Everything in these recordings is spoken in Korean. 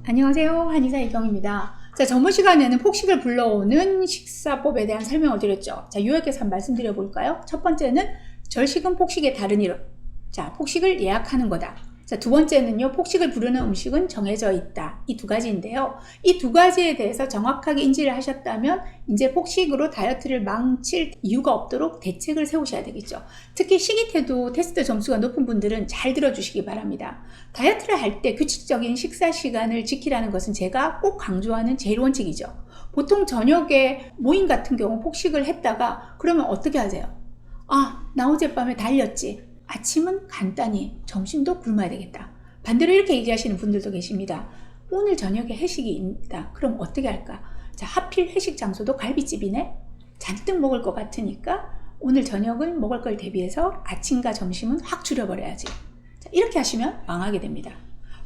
안녕하세요. 한의사 이경입니다. 자, 저번 시간에는 폭식을 불러오는 식사법에 대한 설명을 드렸죠. 자, 요약해서 한번 말씀드려 볼까요? 첫 번째는 절식은 폭식의 다른 이름. 자, 폭식을 예약하는 거다. 자, 두 번째는요, 폭식을 부르는 음식은 정해져 있다. 이 두 가지인데요. 이 두 가지에 대해서 정확하게 인지를 하셨다면 이제 폭식으로 다이어트를 망칠 이유가 없도록 대책을 세우셔야 되겠죠. 특히 식이태도 테스트 점수가 높은 분들은 잘 들어주시기 바랍니다. 다이어트를 할 때 규칙적인 식사 시간을 지키라는 것은 제가 꼭 강조하는 제일 원칙이죠. 보통 저녁에 모임 같은 경우 폭식을 했다가 그러면 어떻게 하세요? 나 어젯밤에 달렸지. 아침은 간단히, 점심도 굶어야 되겠다. 반대로 이렇게 얘기하시는 분들도 계십니다. 오늘 저녁에 회식이 있다. 그럼 어떻게 할까? 자, 하필 회식 장소도 갈비집이네? 잔뜩 먹을 것 같으니까 오늘 저녁은 먹을 걸 대비해서 아침과 점심은 확 줄여버려야지. 자, 이렇게 하시면 망하게 됩니다.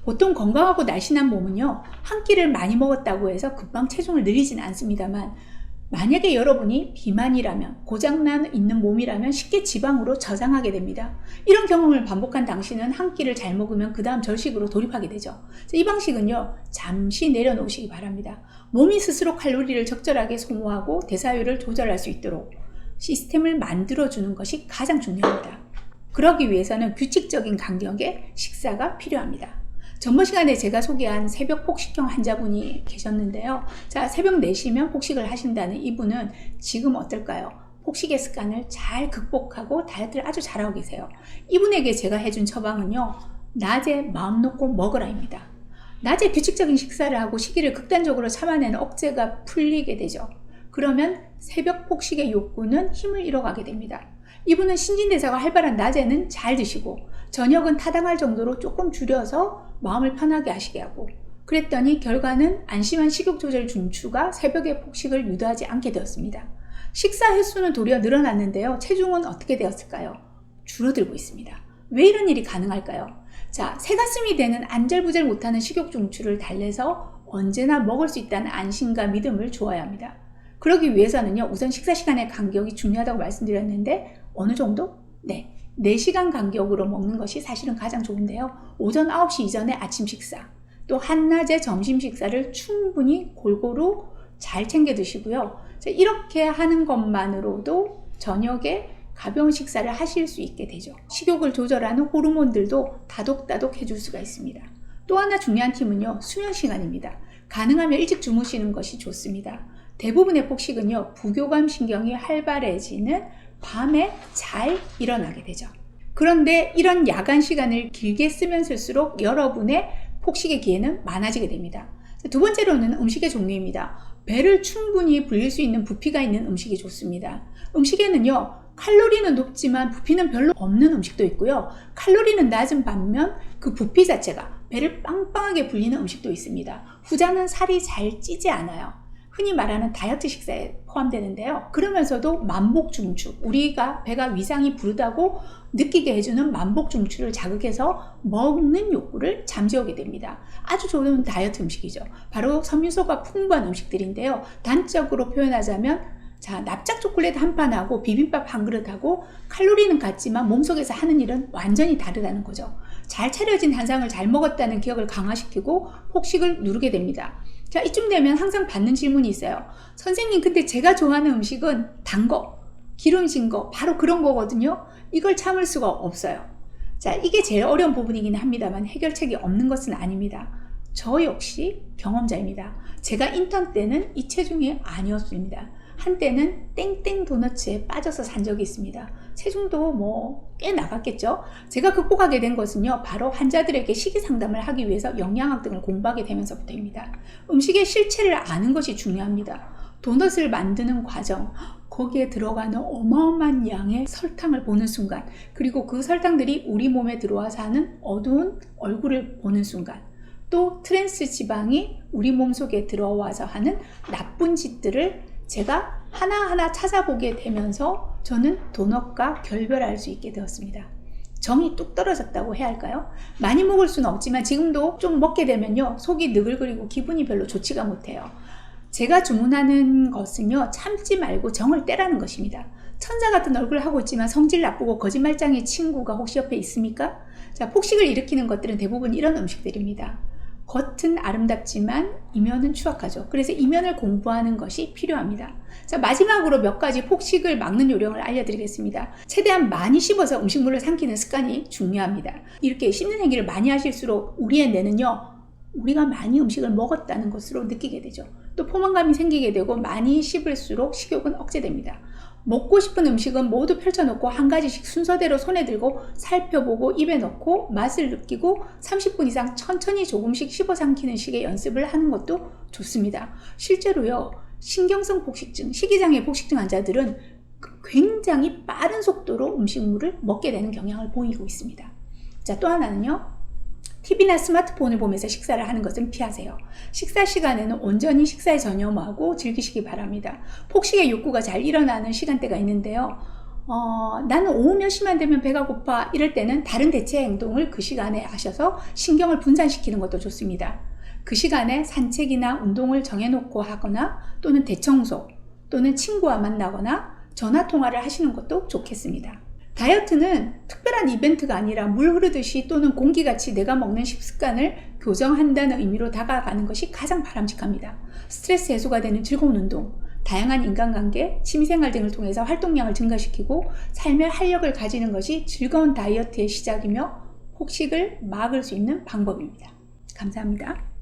보통 건강하고 날씬한 몸은요, 한 끼를 많이 먹었다고 해서 금방 체중을 늘리지는 않습니다만 만약에 여러분이 비만이라면, 고장난 있는 몸이라면 쉽게 지방으로 저장하게 됩니다. 이런 경험을 반복한 당신은 한 끼를 잘 먹으면 그 다음 절식으로 돌입하게 되죠. 이 방식은요, 잠시 내려놓으시기 바랍니다. 몸이 스스로 칼로리를 적절하게 소모하고 대사율을 조절할 수 있도록 시스템을 만들어주는 것이 가장 중요합니다. 그러기 위해서는 규칙적인 간격의 식사가 필요합니다. 전번 시간에 제가 소개한 새벽 폭식형 환자분이 계셨는데요. 자, 새벽 4시면 폭식을 하신다는 이분은 지금 어떨까요? 폭식의 습관을 잘 극복하고 다이어트를 아주 잘하고 계세요. 이분에게 제가 해준 처방은요, 낮에 마음 놓고 먹으라입니다. 낮에 규칙적인 식사를 하고 식이를 극단적으로 참아내는 억제가 풀리게 되죠. 그러면 새벽 폭식의 욕구는 힘을 잃어가게 됩니다. 이분은 신진대사가 활발한 낮에는 잘 드시고 저녁은 타당할 정도로 조금 줄여서 마음을 편하게 하시게 하고, 그랬더니 결과는 안심한 식욕 조절 중추가 새벽에 폭식을 유도하지 않게 되었습니다. 식사 횟수는 도리어 늘어났는데요. 체중은 어떻게 되었을까요? 줄어들고 있습니다. 왜 이런 일이 가능할까요? 자, 새가슴이 되는 안절부절 못하는 식욕 중추를 달래서 언제나 먹을 수 있다는 안심과 믿음을 주어야 합니다. 그러기 위해서는요, 우선 식사 시간의 간격이 중요하다고 말씀드렸는데 어느 정도? 4시간 간격으로 먹는 것이 사실은 가장 좋은데요. 오전 9시 이전에 아침 식사, 또 한낮에 점심 식사를 충분히 골고루 잘 챙겨 드시고요. 이렇게 하는 것만으로도 저녁에 가벼운 식사를 하실 수 있게 되죠. 식욕을 조절하는 호르몬들도 다독다독 해줄 수가 있습니다. 또 하나 중요한 팁은요, 수면 시간입니다. 가능하면 일찍 주무시는 것이 좋습니다. 대부분의 폭식은요, 부교감 신경이 활발해지는 밤에 잘 일어나게 되죠. 그런데 이런 야간 시간을 길게 쓰면 쓸수록 여러분의 폭식의 기회는 많아지게 됩니다. 두 번째로는 음식의 종류입니다. 배를 충분히 불릴 수 있는 부피가 있는 음식이 좋습니다. 음식에는요, 칼로리는 높지만 부피는 별로 없는 음식도 있고요. 칼로리는 낮은 반면 그 부피 자체가 배를 빵빵하게 불리는 음식도 있습니다. 후자는 살이 잘 찌지 않아요. 흔히 말하는 다이어트 식사에 포함되는데요. 그러면서도 만복중추, 우리가 배가 위상이 부르다고 느끼게 해주는 만복중추를 자극해서 먹는 욕구를 잠재우게 됩니다. 아주 좋은 다이어트 음식이죠. 바로 섬유소가 풍부한 음식들인데요. 단적으로 표현하자면, 자, 납작 초콜릿 한 판하고 비빔밥 한 그릇하고 칼로리는 같지만 몸속에서 하는 일은 완전히 다르다는 거죠. 잘 차려진 한상을 잘 먹었다는 기억을 강화시키고 폭식을 누르게 됩니다. 자, 이쯤 되면 항상 받는 질문이 있어요. 선생님, 근데 제가 좋아하는 음식은 단 거, 기름진 거, 바로 그런 거거든요. 이걸 참을 수가 없어요. 자, 이게 제일 어려운 부분이긴 합니다만 해결책이 없는 것은 아닙니다. 저 역시 경험자입니다. 제가 인턴 때는 이 체중이 아니었습니다. 한때는 땡땡 도너츠에 빠져서 산 적이 있습니다. 체중도 꽤 나갔겠죠. 제가 극복하게 된 것은요, 바로 환자들에게 식이 상담을 하기 위해서 영양학 등을 공부하게 되면서부터입니다. 음식의 실체를 아는 것이 중요합니다. 도넛을 만드는 과정, 거기에 들어가는 어마어마한 양의 설탕을 보는 순간, 그리고 그 설탕들이 우리 몸에 들어와서 하는 어두운 얼굴을 보는 순간, 또 트랜스 지방이 우리 몸속에 들어와서 하는 나쁜 짓들을 제가 하나하나 찾아보게 되면서 저는 도넛과 결별할 수 있게 되었습니다. 정이 뚝 떨어졌다고 해야 할까요? 많이 먹을 수는 없지만 지금도 좀 먹게 되면요, 속이 느글거리고 기분이 별로 좋지가 못해요. 제가 주문하는 것은요, 참지 말고 정을 떼라는 것입니다. 천사 같은 얼굴을 하고 있지만 성질 나쁘고 거짓말장이 친구가 혹시 옆에 있습니까? 자, 폭식을 일으키는 것들은 대부분 이런 음식들입니다. 겉은 아름답지만 이면은 추악하죠. 그래서 이면을 공부하는 것이 필요합니다. 자, 마지막으로 몇 가지 폭식을 막는 요령을 알려드리겠습니다. 최대한 많이 씹어서 음식물을 삼키는 습관이 중요합니다. 이렇게 씹는 행위를 많이 하실수록 우리의 뇌는요, 우리가 많이 음식을 먹었다는 것으로 느끼게 되죠. 또 포만감이 생기게 되고 많이 씹을수록 식욕은 억제됩니다. 먹고 싶은 음식은 모두 펼쳐놓고 한 가지씩 순서대로 손에 들고 살펴보고 입에 넣고 맛을 느끼고 30분 이상 천천히 조금씩 씹어 삼키는 식의 연습을 하는 것도 좋습니다. 실제로요, 신경성 폭식증, 식이장애 폭식증 환자들은 굉장히 빠른 속도로 음식물을 먹게 되는 경향을 보이고 있습니다. 자, 또 하나는요, TV나 스마트폰을 보면서 식사를 하는 것은 피하세요. 식사 시간에는 온전히 식사에 전념하고 즐기시기 바랍니다. 폭식의 욕구가 잘 일어나는 시간대가 있는데요. 나는 오후 몇 시만 되면 배가 고파, 이럴 때는 다른 대체 행동을 그 시간에 하셔서 신경을 분산시키는 것도 좋습니다. 그 시간에 산책이나 운동을 정해놓고 하거나 또는 대청소 또는 친구와 만나거나 전화통화를 하시는 것도 좋겠습니다. 다이어트는 특별한 이벤트가 아니라 물 흐르듯이 또는 공기같이 내가 먹는 식습관을 교정한다는 의미로 다가가는 것이 가장 바람직합니다. 스트레스 해소가 되는 즐거운 운동, 다양한 인간관계, 취미생활 등을 통해서 활동량을 증가시키고 삶의 활력을 가지는 것이 즐거운 다이어트의 시작이며 폭식을 막을 수 있는 방법입니다. 감사합니다.